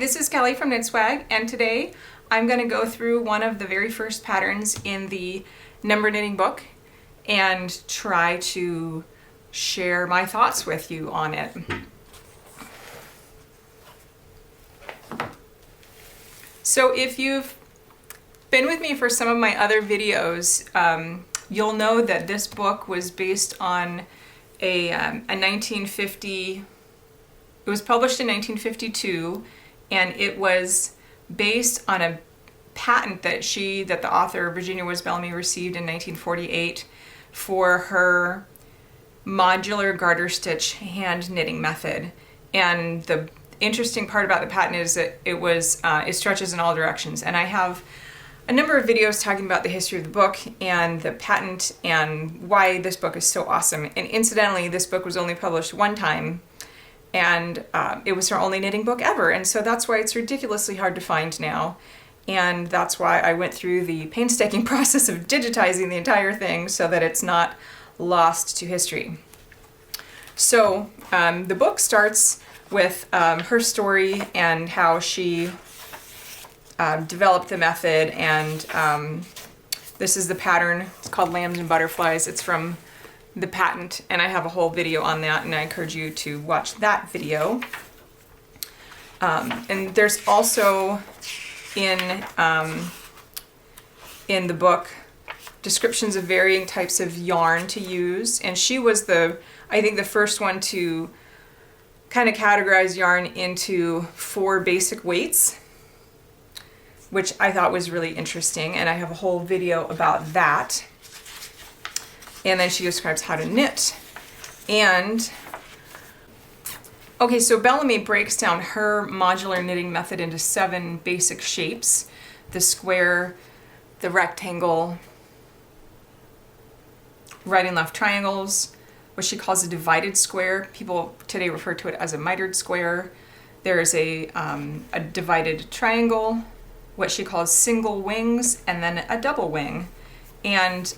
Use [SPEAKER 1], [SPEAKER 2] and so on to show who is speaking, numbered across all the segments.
[SPEAKER 1] this is Kelly from Knit Swag, and today I'm going to go through one of the very first patterns in the number knitting book and try to share my thoughts with you on it. So if you've been with me for some of my other videos, you'll know that this book was based on a 1950, it was published in 1952, and it was based on a patent that the author Virginia Woods Bellamy received in 1948 for her modular garter stitch hand knitting method. And the interesting part about the patent is that it stretches in all directions. And I have a number of videos talking about the history of the book and the patent and why this book is so awesome. And incidentally, this book was only published one time, and it was her only knitting book ever. And so that's why it's ridiculously hard to find now. And that's why I went through the painstaking process of digitizing the entire thing so that it's not lost to history. So the book starts with her story and how she developed the method, and this is the pattern. It's called Lambs and Butterflies. It's from the patent, and I have a whole video on that, and I encourage you to watch that video. And there's also in the book descriptions of varying types of yarn to use, and she was I think the first one to kind of categorize yarn into 4 basic weights, which I thought was really interesting, and I have a whole video about that. And then she describes how to knit. And okay, so Bellamy breaks down her modular knitting method into 7 basic shapes: the square, the rectangle, right and left triangles, what she calls a divided square. People today refer to it as a mitered square. There is a divided triangle, what she calls single wings, and then a double wing. And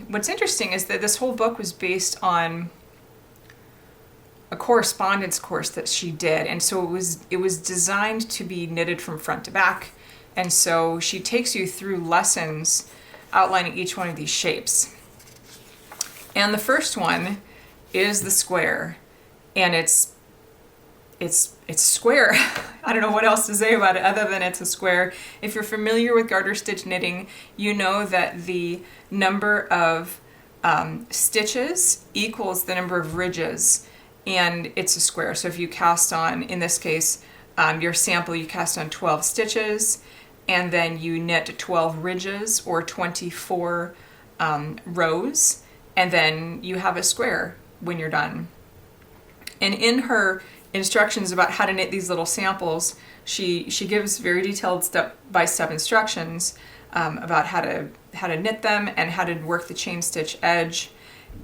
[SPEAKER 1] what's interesting is that this whole book was based on a correspondence course that she did, and so it was designed to be knitted from front to back. And so she takes you through lessons outlining each one of these shapes. And the first one is the square, and it's square. I don't know what else to say about it other than it's a square. If you're familiar with garter stitch knitting, you know that the number of stitches equals the number of ridges, and it's a square. So if you cast on, in this case, your sample, you cast on 12 stitches, and then you knit 12 ridges or 24 rows, and then you have a square when you're done. And in her instructions about how to knit these little samples, she gives very detailed step-by-step instructions about how to knit them and how to work the chain stitch edge.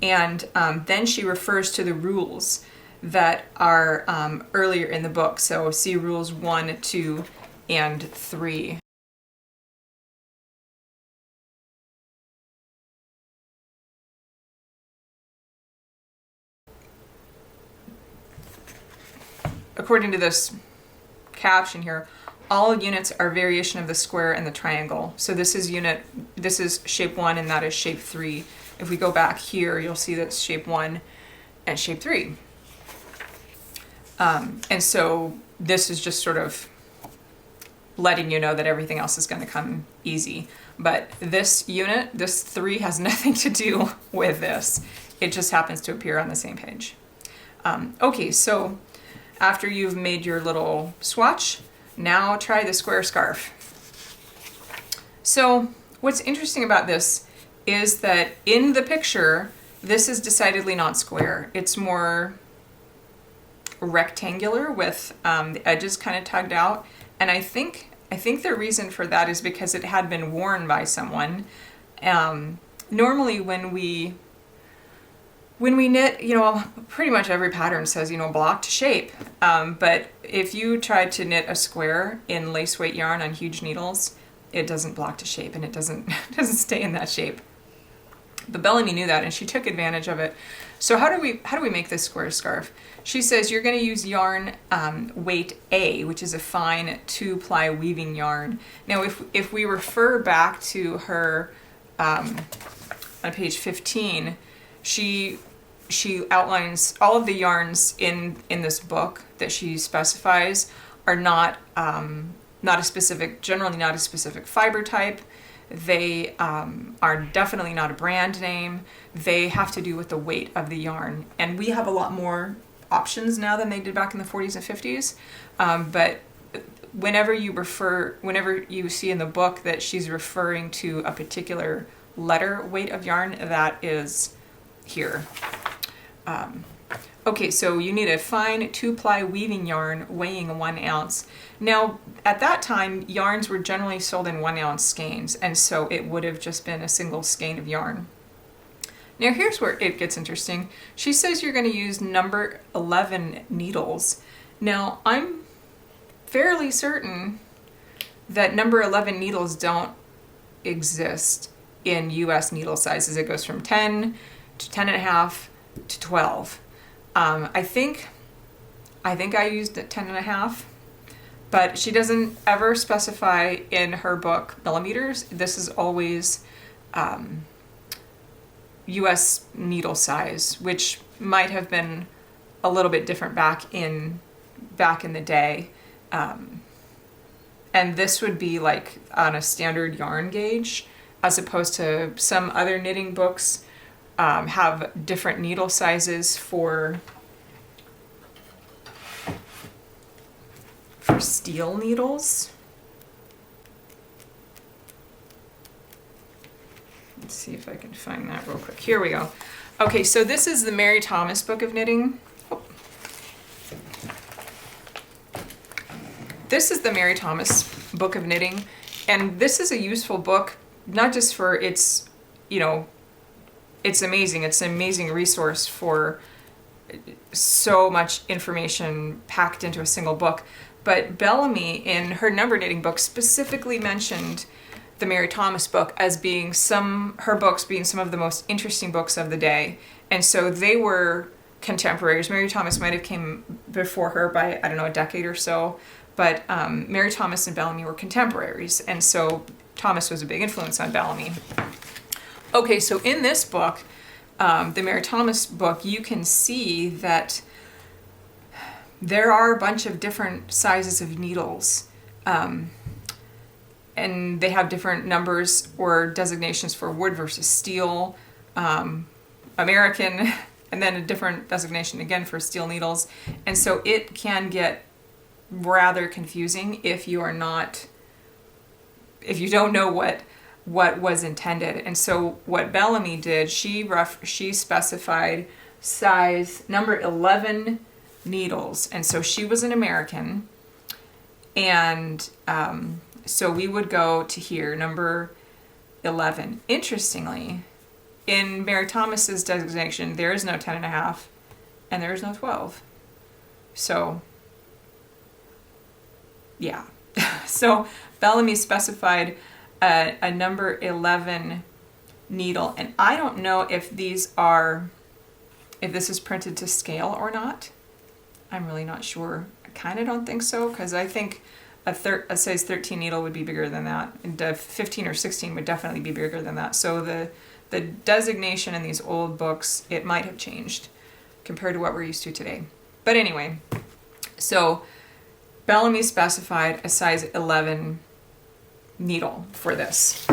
[SPEAKER 1] And then she refers to the rules that are earlier in the book. So see rules 1, 2, and 3. According to this caption here, all units are variation of the square and the triangle. So this is shape 1, and that is shape 3. If we go back here, you'll see that's shape 1 and shape 3. And so this is just sort of letting you know that everything else is going to come easy. But this unit, this 3, has nothing to do with this. It just happens to appear on the same page. Okay, so after you've made your little swatch, now try the square scarf. So what's interesting about this is that in the picture, this is decidedly not square. It's more rectangular with the edges kind of tugged out. And I think the reason for that is because it had been worn by someone. Normally when we knit, pretty much every pattern says, block to shape. But if you try to knit a square in lace weight yarn on huge needles, it doesn't block to shape, and it doesn't stay in that shape. But Bellamy knew that, and she took advantage of it. So how do we make this square scarf? She says you're going to use yarn weight A, which is a fine 2-ply weaving yarn. Now, if we refer back to her on page 15, she outlines all of the yarns in this book that she specifies are not a specific, generally not a specific fiber type. They are definitely not a brand name. They have to do with the weight of the yarn. And we have a lot more options now than they did back in the 40s and 50s. But whenever you see in the book that she's referring to a particular letter weight of yarn, that is here. Okay, so you need a fine 2-ply weaving yarn weighing 1 ounce. Now, at that time, yarns were generally sold in 1 ounce skeins, and so it would have just been a single skein of yarn. Now, here's where it gets interesting. She says you're going to use number 11 needles. Now, I'm fairly certain that number 11 needles don't exist in US needle sizes. It goes from 10 to 10.5 to 12. I think I used 10.5, but she doesn't ever specify in her book millimeters. This is always US needle size, which might have been a little bit different back in the day. And this would be like on a standard yarn gauge, as opposed to some other knitting books have different needle sizes for steel needles. Let's see if I can find that real quick. Here we go. Okay, so this is the Mary Thomas Book of Knitting. Oh. This is the Mary Thomas Book of Knitting, and this is a useful book, not just for its, it's amazing. It's an amazing resource for so much information packed into a single book. But Bellamy, in her number knitting book, specifically mentioned the Mary Thomas book as being her books being some of the most interesting books of the day. And so they were contemporaries. Mary Thomas might have came before her by, I don't know, a decade or so. But Mary Thomas and Bellamy were contemporaries. And so Thomas was a big influence on Bellamy. Okay, so in this book, the Mary Thomas book, you can see that there are a bunch of different sizes of needles, and they have different numbers or designations for wood versus steel, American, and then a different designation again for steel needles. And so it can get rather confusing if you don't know what was intended. And so what Bellamy did, she specified size number 11 needles, and so she was an American, and so we would go to here, number 11. Interestingly, in Mary Thomas's designation, there is no 10.5 and there is no 12. So yeah. So Bellamy specified a number 11 needle, and I don't know if this is printed to scale or not. I'm really not sure. I kind of don't think so, because I think a size 13 needle would be bigger than that, and a 15 or 16 would definitely be bigger than that. So the designation in these old books, it might have changed compared to what we're used to today. But anyway, so Bellamy specified a size 11 needle for this.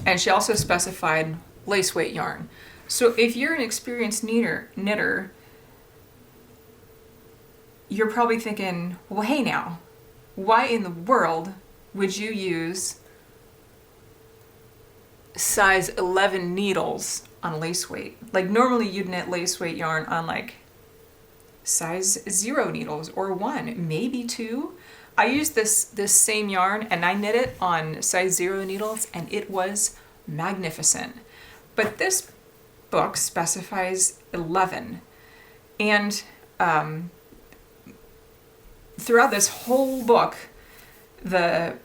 [SPEAKER 1] And she also specified lace weight yarn. So if you're an experienced knitter, you're probably thinking, well, hey now, why in the world would you use size 11 needles on lace weight? Like normally you'd knit lace weight yarn on like size 0 needles or 1, maybe 2. I used this same yarn and I knit it on size 0 needles and it was magnificent. But this book specifies 11, and throughout this whole book, the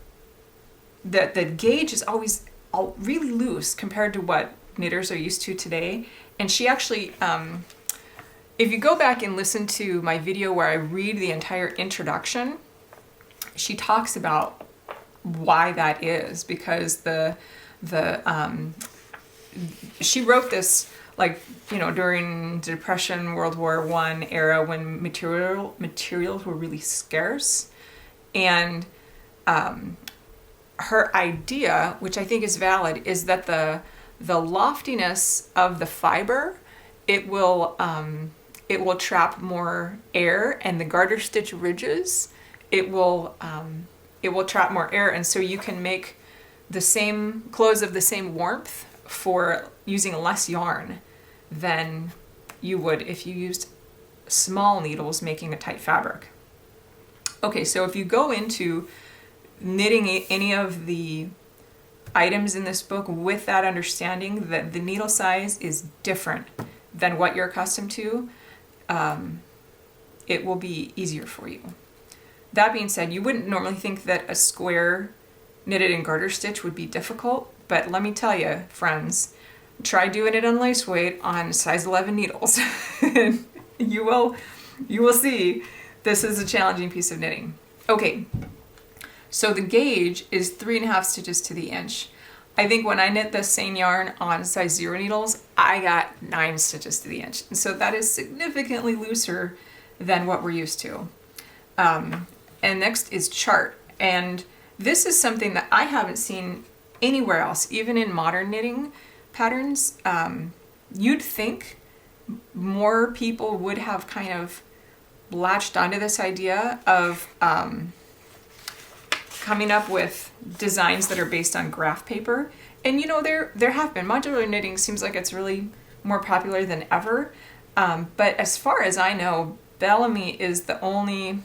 [SPEAKER 1] gauge is always really loose compared to what knitters are used to today. And she actually, if you go back and listen to my video where I read the entire introduction, she talks about why that is, because she wrote this like, you know, during the Depression, World War I era, when materials were really scarce. And her idea, which I think is valid, is that the loftiness of the fiber, it will trap more air, and the garter stitch ridges, it will trap more air, and so you can make the same clothes of the same warmth for using less yarn than you would if you used small needles making a tight fabric. Okay, so if you go into knitting any of the items in this book with that understanding that the needle size is different than what you're accustomed to, it will be easier for you. That being said, you wouldn't normally think that a square knitted in garter stitch would be difficult, but let me tell you, friends, try doing it on lace weight on size 11 needles. you will see this is a challenging piece of knitting. Okay, so the gauge is 3.5 stitches to the inch. I think when I knit the same yarn on size 0 needles, I got 9 stitches to the inch. And so that is significantly looser than what we're used to. And next is chart. And this is something that I haven't seen anywhere else, even in modern knitting patterns. You'd think more people would have kind of latched onto this idea of coming up with designs that are based on graph paper. And you know, there have been. Modular knitting seems like it's really more popular than ever. But as far as I know, Bellamy is the only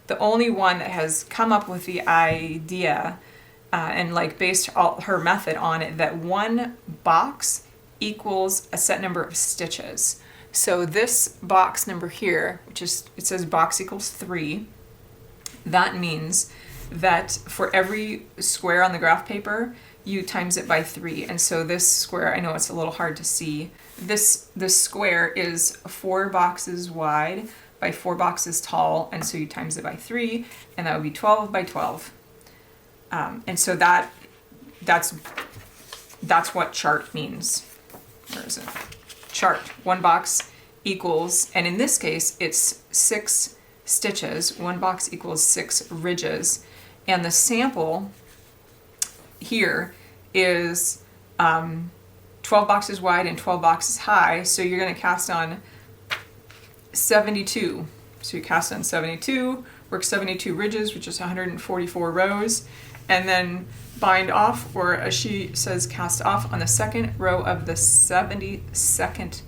[SPEAKER 1] one that has come up with the idea and like based all her method on it, that one box equals a set number of stitches. So this box number here, which is, it says box equals 3, that means that for every square on the graph paper, you times it by 3. And so this square, I know it's a little hard to see, this square is 4 boxes wide by 4 boxes tall, and so you times it by 3, and that would be 12 by 12. And so that's what chart means. Where is it? Chart. 1 box equals, and in this case, it's 6 stitches. 1 box equals 6 ridges. And the sample here is 12 boxes wide and 12 boxes high. So you're going to cast on 72. So you cast on 72, work 72 ridges, which is 144 rows, and then bind off, or as she says, cast off on the second row of the 72nd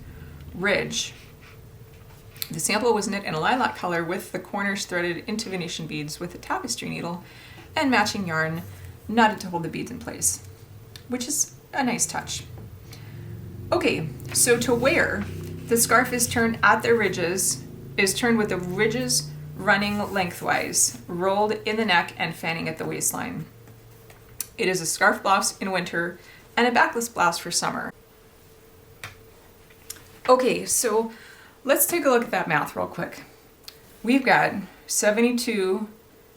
[SPEAKER 1] ridge. The sample was knit in a lilac color with the corners threaded into Venetian beads with a tapestry needle and matching yarn knotted to hold the beads in place, which is a nice touch. Okay, so to wear, the scarf is turned at the ridges, is turned with the ridges running lengthwise, rolled in the neck and fanning at the waistline. It is a scarf blouse in winter and a backless blouse for summer. Okay, so let's take a look at that math real quick. We've got 72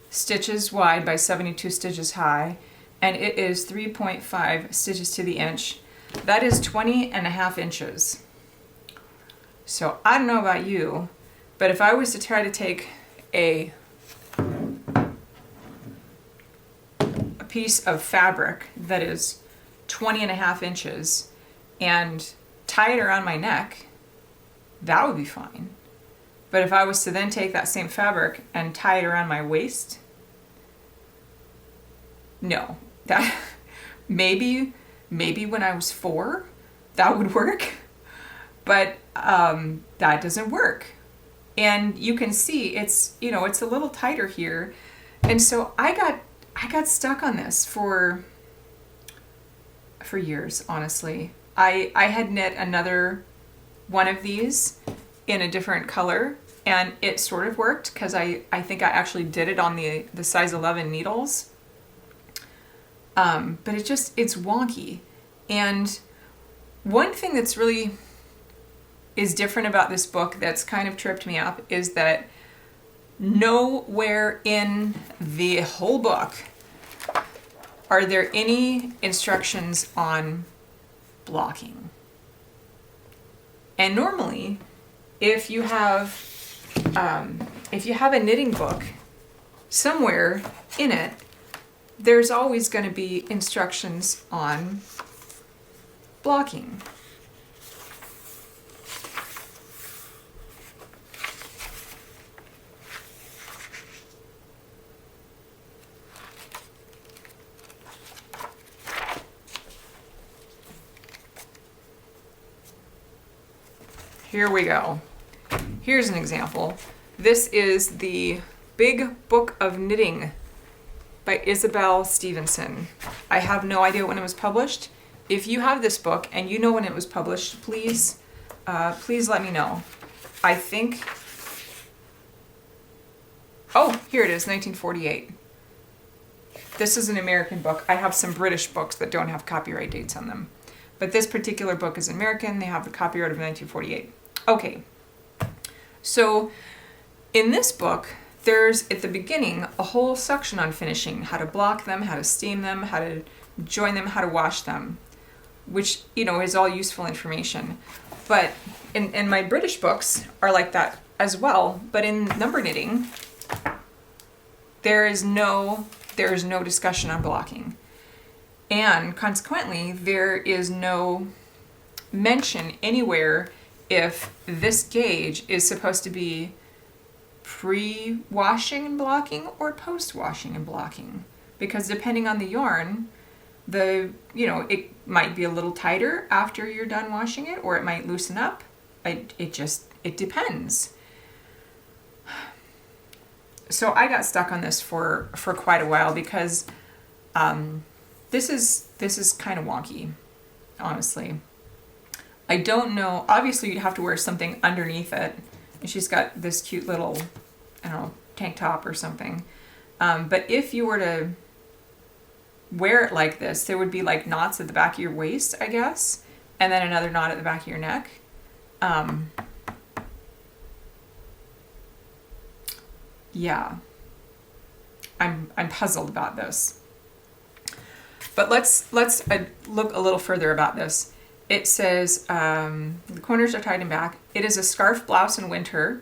[SPEAKER 1] stitches wide by 72 stitches high, and it is 3.5 stitches to the inch. That is 20.5 inches. So I don't know about you, but if I was to try to take a piece of fabric that is 20.5 inches and tie it around my neck, that would be fine. But if I was to then take that same fabric and tie it around my waist, no. That maybe when I was 4, that would work, but that doesn't work. And you can see it's, you know, it's a little tighter here. And so I got stuck on this for years, honestly. I had knit another one of these in a different color, and it sort of worked because I think I actually did it on the size 11 needles. but it's wonky. And one thing that's really is different about this book that's kind of tripped me up is that nowhere in the whole book are there any instructions on blocking. And normally, if you have a knitting book, somewhere in it, there's always going to be instructions on blocking. Here we go. Here's an example. This is the Big Book of Knitting by Isabel Stevenson. I have no idea when it was published. If you have this book and you know when it was published, please let me know. I think, oh, here it is, 1948. This is an American book. I have some British books that don't have copyright dates on them. But this particular book is American. They have the copyright of 1948. Okay, so in this book, there's at the beginning a whole section on finishing, how to block them, how to steam them, how to join them, how to wash them, which, you know, is all useful information. But and my British books are like that as well, but in number knitting, there is no discussion on blocking. And consequently, there is no mention anywhere if this gauge is supposed to be pre-washing and blocking or post-washing and blocking. Because depending on the yarn, it might be a little tighter after you're done washing it, or it might loosen up. It depends. So I got stuck on this for quite a while because this is kind of wonky, honestly. I don't know. Obviously, you'd have to wear something underneath it. And she's got this cute little, I don't know, tank top or something. But if you were to wear it like this, there would be like knots at the back of your waist, I guess, and then another knot at the back of your neck. Yeah, I'm puzzled about this. But let's look a little further about this. It says the corners are tied in back. It is a scarf blouse in winter.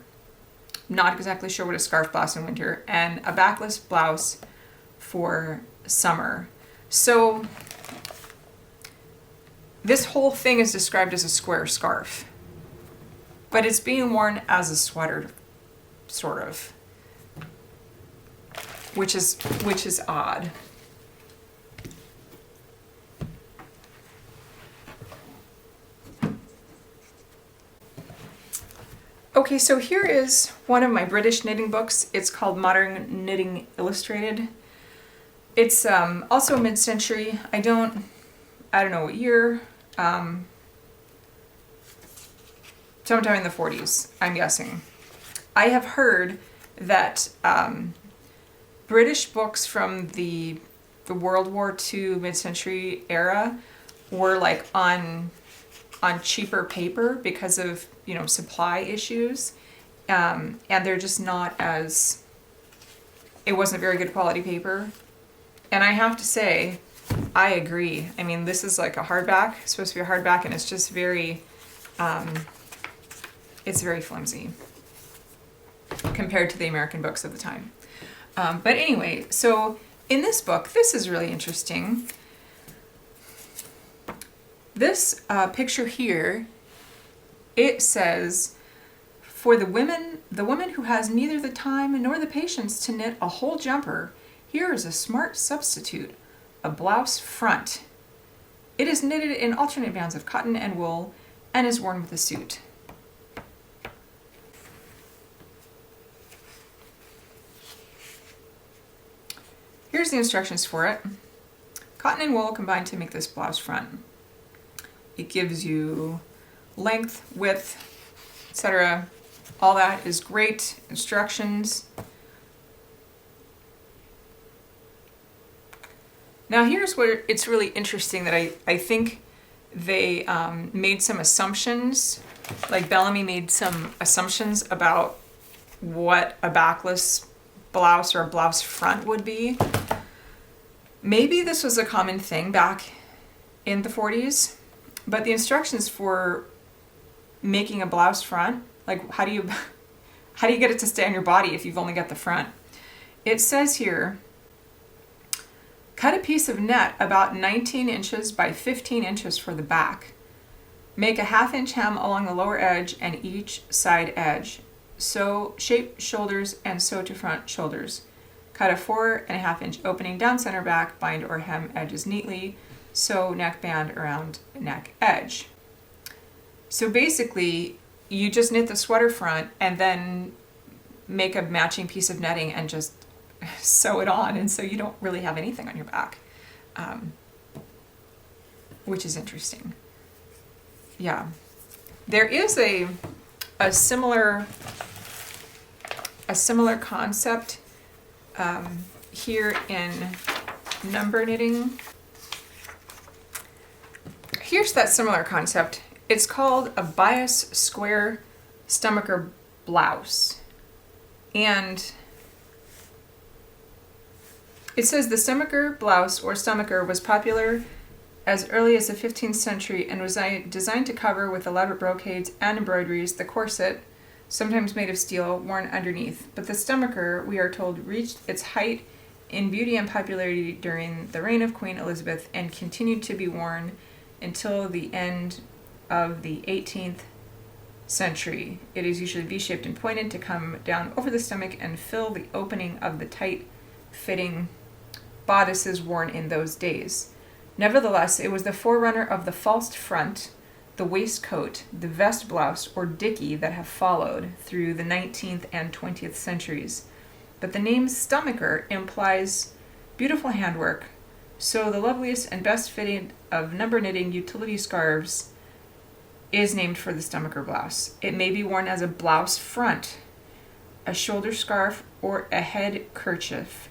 [SPEAKER 1] Not exactly sure what a scarf blouse in winter, and a backless blouse for summer. So this whole thing is described as a square scarf, but it's being worn as a sweater, sort of, which is odd. Okay, so here is one of my British knitting books. It's called Modern Knitting Illustrated. It's also mid-century. I don't know what year. Sometime in the 40s, I'm guessing. I have heard that British books from the World War II mid-century era were like on cheaper paper because of, supply issues, and they're just not as, it wasn't a very good quality paper. And I have to say, I agree. I mean, this is like a hardback, it's supposed to be a hardback, and it's just very, it's very flimsy compared to the American books of the time. But anyway, so in this book, this is really interesting. This picture here, it says, for the woman who has neither the time nor the patience to knit a whole jumper, here is a smart substitute, a blouse front. It is knitted in alternate bands of cotton and wool and is worn with a suit. Here's the instructions for it. Cotton and wool combine to make this blouse front. It gives you length, width, etc. All that is great instructions. Now here's where it's really interesting that I think they made some assumptions, like Bellamy made some assumptions about what a backless blouse or a blouse front would be. Maybe this was a common thing back in the 40s, but the instructions for making a blouse front, like how do you get it to stay on your body if you've only got the front? It says here, cut a piece of net about 19 inches by 15 inches for the back. Make a 1/2 inch hem along the lower edge and each side edge. Sew shape shoulders and sew to front shoulders. Cut a 4.5 inch opening down center back, bind or hem edges neatly. Sew neckband around neck edge. So basically, you just knit the sweater front and then make a matching piece of netting and just sew it on, and so you don't really have anything on your back, which is interesting. Yeah, there is a similar concept here in number knitting. Here's that similar concept. It's called a bias square stomacher blouse, and it says the stomacher blouse or stomacher was popular as early as the 15th century and was designed to cover with elaborate brocades and embroideries the corset, sometimes made of steel, worn underneath. But the stomacher, we are told, reached its height in beauty and popularity during the reign of Queen Elizabeth and continued to be worn until the end of the 18th century. It is usually V-shaped and pointed to come down over the stomach and fill the opening of the tight-fitting bodices worn in those days. Nevertheless, it was the forerunner of the false front, the waistcoat, the vest blouse, or dicky that have followed through the 19th and 20th centuries. But the name stomacher implies beautiful handwork, so the loveliest and best fitted of number knitting utility scarves is named for the stomacher blouse. It may be worn as a blouse front, a shoulder scarf, or a head kerchief,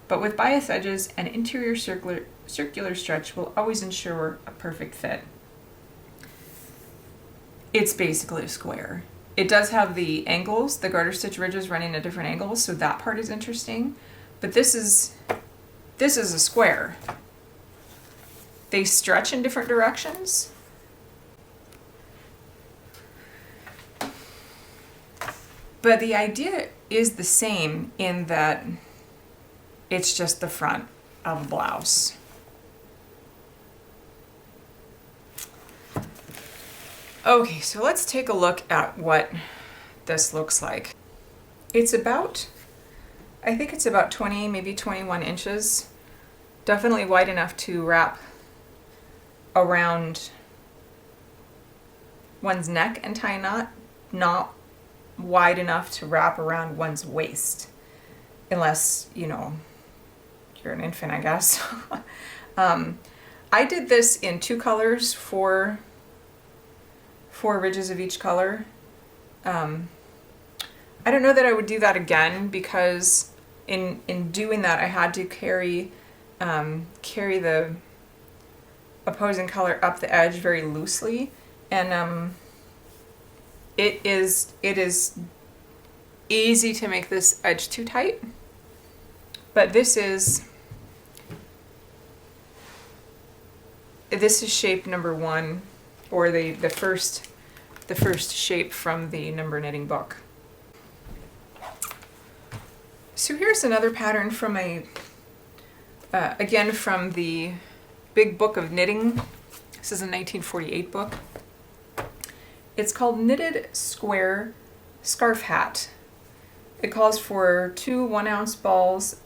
[SPEAKER 1] but with bias edges and interior circular stretch will always ensure a perfect fit. It's basically a square. It does have the angles, the garter stitch ridges running at different angles, so that part is interesting, but this is a square. They stretch in different directions. But the idea is the same in that it's just the front of a blouse. Okay, so let's take a look at what this looks like. It's about, I think it's about 20, maybe 21 inches. Definitely wide enough to wrap around one's neck and tie a knot, not wide enough to wrap around one's waist, unless, you know, you're an infant, I guess. I did this in 2 colors, 4 ridges of each color. I don't know that I would do that again, because in doing that I had to carry the opposing color up the edge very loosely, and it is easy to make this edge too tight. But this is shape number 1, or the first shape from the number knitting book. So here's another pattern from again from the Big Book of Knitting. This is a 1948 book. It's called Knitted Square Scarf Hat. It calls for 2 1-ounce balls,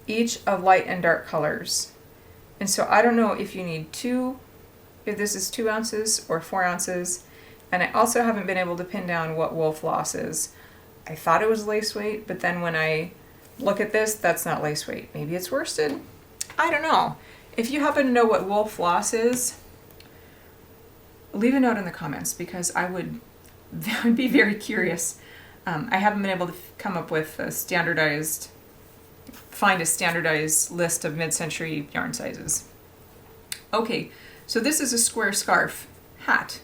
[SPEAKER 1] each of light and dark colors. And so I don't know if you need if this is 2 ounces or 4 ounces. And I also haven't been able to pin down what wool floss is. I thought it was lace weight, but then when I look at this, that's not lace weight. Maybe it's worsted. I don't know. If you happen to know what wool floss is, leave a note in the comments, because I would be very curious. I haven't been able to come up with a standardized find a standardized list of mid-century yarn sizes. Okay, so this is a square scarf hat.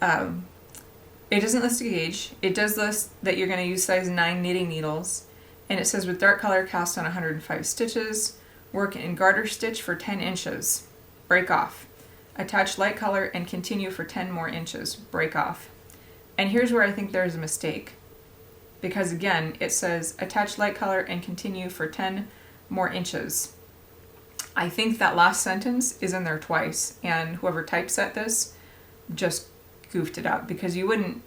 [SPEAKER 1] It doesn't list a gauge. It does list that you're going to use size 9 knitting needles, and it says with dark color cast on 105 stitches, work in garter stitch for 10 inches, break off. Attach light color and continue for 10 more inches, break off. And here's where I think there's a mistake, because again, it says attach light color and continue for 10 more inches. I think that last sentence is in there twice, and whoever typeset this just goofed it up, because you wouldn't,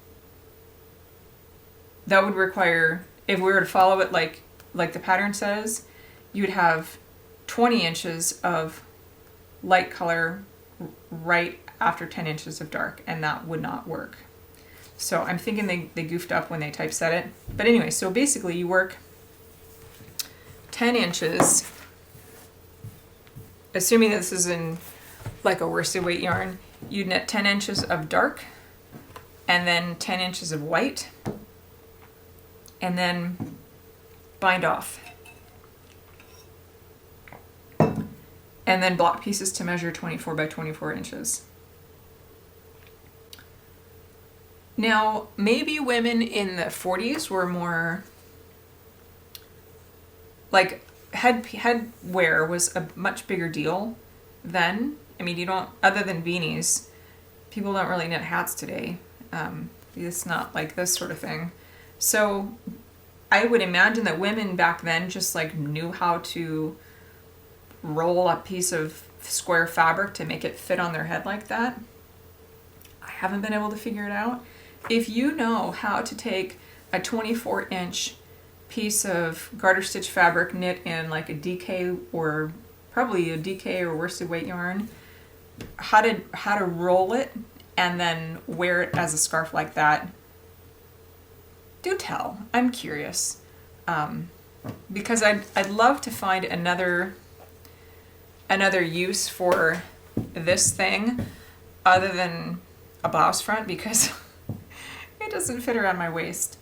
[SPEAKER 1] that would require, if we were to follow it like the pattern says, you'd have 20 inches of light color right after 10 inches of dark, and that would not work. So I'm thinking they goofed up when they typeset it. But anyway, so basically you work 10 inches, assuming this is in like a worsted weight yarn, you'd knit 10 inches of dark and then 10 inches of white and then bind off. And then block pieces to measure 24 by 24 inches. Now, maybe women in the 40s were more, like, head wear was a much bigger deal then. I mean, you don't, other than beanies, people don't really knit hats today. It's not like this sort of thing. So I would imagine that women back then just like knew how to roll a piece of square fabric to make it fit on their head like that. I haven't been able to figure it out. If you know how to take a 24-inch piece of garter stitch fabric knit in like a DK or probably a DK or worsted weight yarn, how to roll it and then wear it as a scarf like that, do tell. I'm curious. Because I'd love to find another use for this thing other than a blouse front, because it doesn't fit around my waist.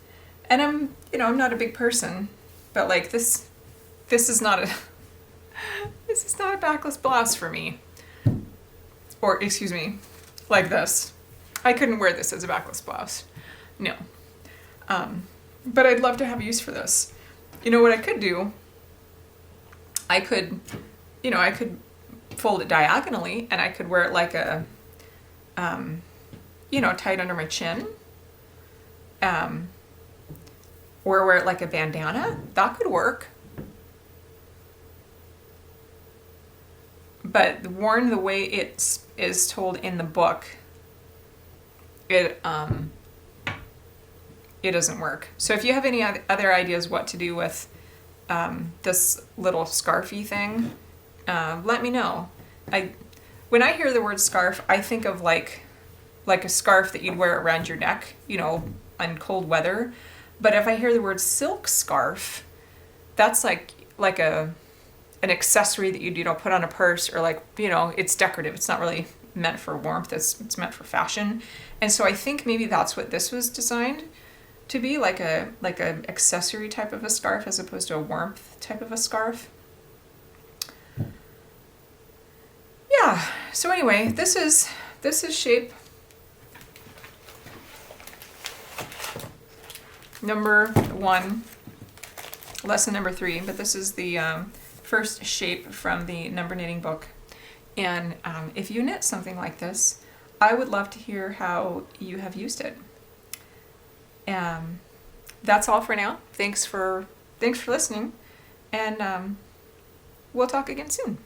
[SPEAKER 1] And I'm not a big person, but like this is not a backless blouse for me. Or excuse me, like this. I couldn't wear this as a backless blouse. No. But I'd love to have use for this. You know what I could do? I could fold it diagonally and I could wear it like a, tied under my chin. Or wear it like a bandana. That could work. But worn the way it is told in the book, it doesn't work. So if you have any other ideas what to do with this little scarfy thing, let me know. When I hear the word scarf, I think of like a scarf that you'd wear around your neck, in cold weather. But if I hear the word silk scarf, that's like an accessory that you'd put on a purse, or it's decorative. It's not really meant for warmth. It's meant for fashion. And so I think maybe that's what this was designed to be, like a accessory type of a scarf as opposed to a warmth type of a scarf. Yeah. So anyway, this is shape number 1, lesson number 3, but this is the first shape from the number knitting book. And if you knit something like this, I would love to hear how you have used it. That's all for now. Thanks for listening, and we'll talk again soon.